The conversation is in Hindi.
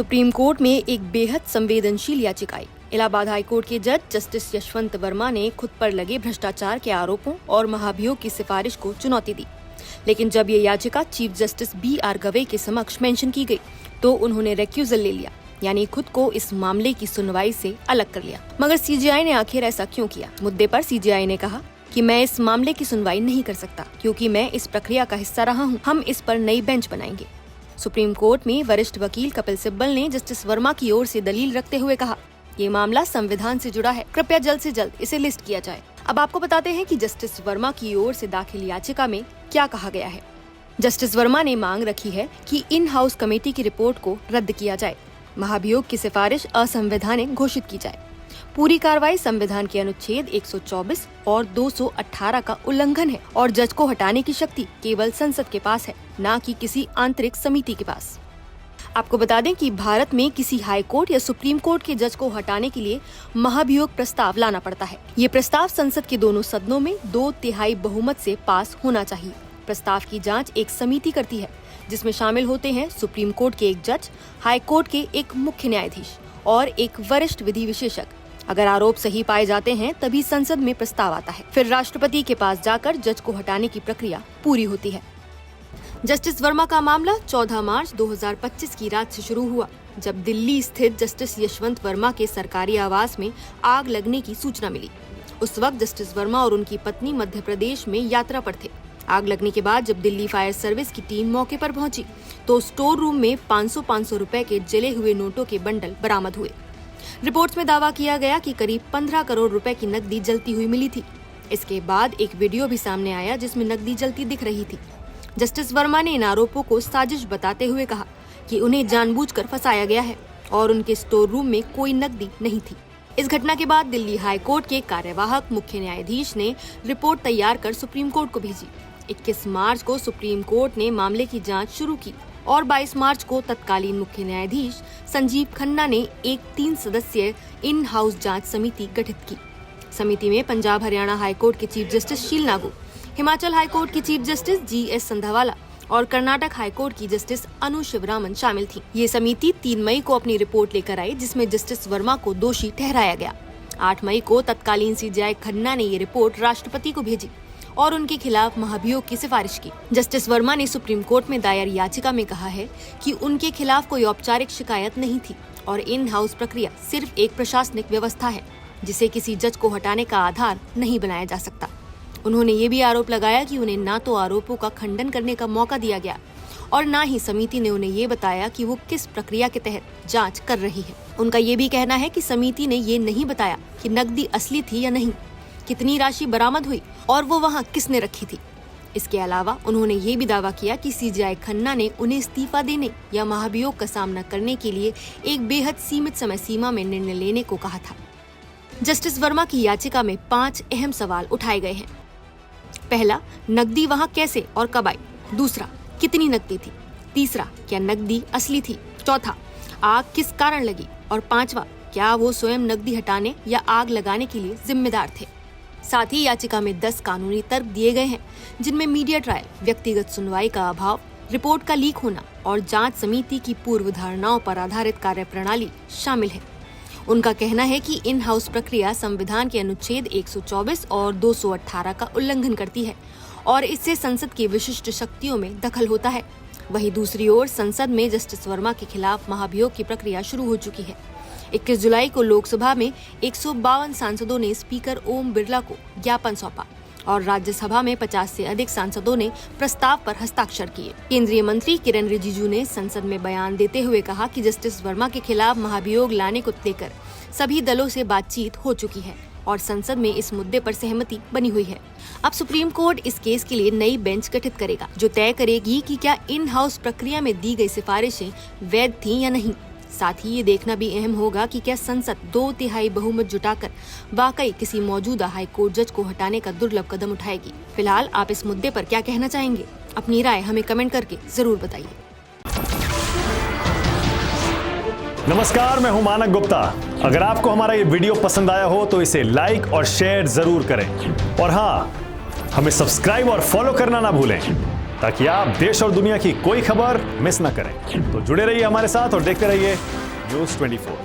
सुप्रीम कोर्ट में एक बेहद संवेदनशील याचिका आई। इलाहाबाद हाई कोर्ट के जज जस्टिस यशवंत वर्मा ने खुद पर लगे भ्रष्टाचार के आरोपों और महाभियोग की सिफारिश को चुनौती दी। लेकिन जब ये याचिका चीफ जस्टिस BR गवई के समक्ष मेंशन की गई तो उन्होंने रेक्यूजल ले लिया, यानी खुद को इस मामले की सुनवाई से अलग कर लिया। मगर CJI ने आखिर ऐसा क्यों किया? मुद्दे पर CJI ने कहा कि मैं इस मामले की सुनवाई नहीं कर सकता क्योंकि मैं इस प्रक्रिया का हिस्सा रहा हूं। हम इस पर नई बेंच बनाएंगे। सुप्रीम कोर्ट में वरिष्ठ वकील कपिल सिब्बल ने जस्टिस वर्मा की ओर से दलील रखते हुए कहा, ये मामला संविधान से जुड़ा है, कृपया जल्द से जल्द इसे लिस्ट किया जाए। अब आपको बताते हैं कि जस्टिस वर्मा की ओर से दाखिल याचिका में क्या कहा गया है। जस्टिस वर्मा ने मांग रखी है कि इन हाउस कमेटी की रिपोर्ट को रद्द किया जाए, महाभियोग की सिफारिश असंवैधानिक घोषित की जाए। पूरी कार्रवाई संविधान के अनुच्छेद 124 और 218 का उल्लंघन है और जज को हटाने की शक्ति केवल संसद के पास है, न कि किसी आंतरिक समिति के पास। आपको बता दें कि भारत में किसी हाई कोर्ट या सुप्रीम कोर्ट के जज को हटाने के लिए महाभियोग प्रस्ताव लाना पड़ता है। ये प्रस्ताव संसद के दोनों सदनों में 2/3 बहुमत से पास होना चाहिए। प्रस्ताव की जांच एक समिति करती है जिसमें शामिल होते हैं सुप्रीम कोर्ट के एक जज, हाई कोर्ट के एक मुख्य न्यायाधीश और एक वरिष्ठ विधि विशेषज्ञ। अगर आरोप सही पाए जाते हैं तभी संसद में प्रस्ताव आता है, फिर राष्ट्रपति के पास जाकर जज को हटाने की प्रक्रिया पूरी होती है। जस्टिस वर्मा का मामला 14 मार्च 2025 की रात से शुरू हुआ, जब दिल्ली स्थित जस्टिस यशवंत वर्मा के सरकारी आवास में आग लगने की सूचना मिली। उस वक्त जस्टिस वर्मा और उनकी पत्नी मध्य प्रदेश में यात्रा पर थे। आग लगने के बाद जब दिल्ली फायर सर्विस की टीम मौके पर पहुंची तो स्टोर रूम में 500-500 रुपए के जले हुए नोटों के बंडल बरामद हुए। रिपोर्ट्स में दावा किया गया कि करीब 15 करोड़ रुपए की नकदी जलती हुई मिली थी। इसके बाद एक वीडियो भी सामने आया जिसमें नकदी जलती दिख रही थी। जस्टिस वर्मा ने इन आरोपों को साजिश बताते हुए कहा कि उन्हें जानबूझकर फंसाया गया है और उनके स्टोर रूम में कोई नकदी नहीं थी। इस घटना के बाद दिल्ली हाई कोर्ट के कार्यवाहक मुख्य न्यायाधीश ने रिपोर्ट तैयार कर सुप्रीम कोर्ट को भेजी। 21 मार्च को सुप्रीम कोर्ट ने मामले की जांच शुरू की और 22 मार्च को तत्कालीन मुख्य न्यायाधीश संजीव खन्ना ने एक 3 सदस्यीय इन हाउस जांच समिति गठित की। समिति में पंजाब हरियाणा हाई कोर्ट के चीफ जस्टिस शील नागू, हिमाचल हाई कोर्ट की चीफ जस्टिस GS संधावाला और कर्नाटक हाई कोर्ट की जस्टिस अनु शिवरामन शामिल थी। ये समिति 3 मई को अपनी रिपोर्ट लेकर आई जिसमें जस्टिस वर्मा को दोषी ठहराया गया। 8 मई को तत्कालीन CJI खन्ना ने ये रिपोर्ट राष्ट्रपति को भेजी और उनके खिलाफ महाभियोग की सिफारिश की। जस्टिस वर्मा ने सुप्रीम कोर्ट में दायर याचिका में कहा है कि उनके खिलाफ कोई औपचारिक शिकायत नहीं थी और इन हाउस प्रक्रिया सिर्फ एक प्रशासनिक व्यवस्था है जिसे किसी जज को हटाने का आधार नहीं बनाया जा सकता। उन्होंने ये भी आरोप लगाया कि उन्हें ना तो आरोपों का खंडन करने का मौका दिया गया और ना ही समिति ने उन्हें ये बताया कि वो किस प्रक्रिया के तहत जांच कर रही है। उनका ये भी कहना है कि समिति ने ये नहीं बताया कि नकदी असली थी या नहीं, कितनी राशि बरामद हुई और वो वहाँ किसने रखी थी। इसके अलावा उन्होंने ये भी दावा किया कि CJI खन्ना ने उन्हें इस्तीफा देने या महाभियोग का सामना करने के लिए एक बेहद सीमित समय सीमा में निर्णय लेने को कहा था। जस्टिस वर्मा की याचिका में 5 अहम सवाल उठाए गए हैं। पहला, नकदी वहाँ कैसे और कब आई? दूसरा, कितनी नकदी थी? तीसरा, क्या नकदी असली थी? चौथा, आग किस कारण लगी? और पांचवा, क्या वो स्वयं नकदी हटाने या आग लगाने के लिए जिम्मेदार थे? साथ ही याचिका में 10 कानूनी तर्क दिए गए हैं जिनमें मीडिया ट्रायल, व्यक्तिगत सुनवाई का अभाव, रिपोर्ट का लीक होना और जांच समिति की पूर्व धारणाओं पर आधारित कार्यप्रणाली शामिल है। उनका कहना है कि इन हाउस प्रक्रिया संविधान के अनुच्छेद 124 और 218 का उल्लंघन करती है और इससे संसद की विशिष्ट शक्तियों में दखल होता है। वहीं दूसरी ओर संसद में जस्टिस वर्मा के खिलाफ महाभियोग की प्रक्रिया शुरू हो चुकी है। 21 जुलाई को लोकसभा में 152 सांसदों ने स्पीकर ओम बिरला को ज्ञापन सौंपा और राज्यसभा में 50 से अधिक सांसदों ने प्रस्ताव पर हस्ताक्षर किए। केंद्रीय मंत्री किरण रिजिजू ने संसद में बयान देते हुए कहा कि जस्टिस वर्मा के खिलाफ महाभियोग लाने को लेकर सभी दलों से बातचीत हो चुकी है और संसद में इस मुद्दे पर सहमति बनी हुई है। अब सुप्रीम कोर्ट इस केस के लिए नई बेंच गठित करेगा जो तय करेगी कि क्या इन हाउस प्रक्रिया में दी गई सिफारिशें वैध थीं या नहीं। साथ ही ये देखना भी अहम होगा कि क्या संसद 2/3 बहुमत जुटाकर वाकई किसी मौजूदा हाई कोर्ट जज को हटाने का दुर्लभ कदम उठाएगी। फिलहाल आप इस मुद्दे पर क्या कहना चाहेंगे? अपनी राय हमें कमेंट करके जरूर बताइए। नमस्कार, मैं हूं मानक गुप्ता। अगर आपको हमारा ये वीडियो पसंद आया हो तो इसे लाइक और शेयर जरूर करें और हाँ, हमें सब्सक्राइब और फॉलो करना ना भूलें। ताकि आप देश और दुनिया की कोई खबर मिस ना करें। तो जुड़े रहिए हमारे साथ और देखते रहिए न्यूज़ 24।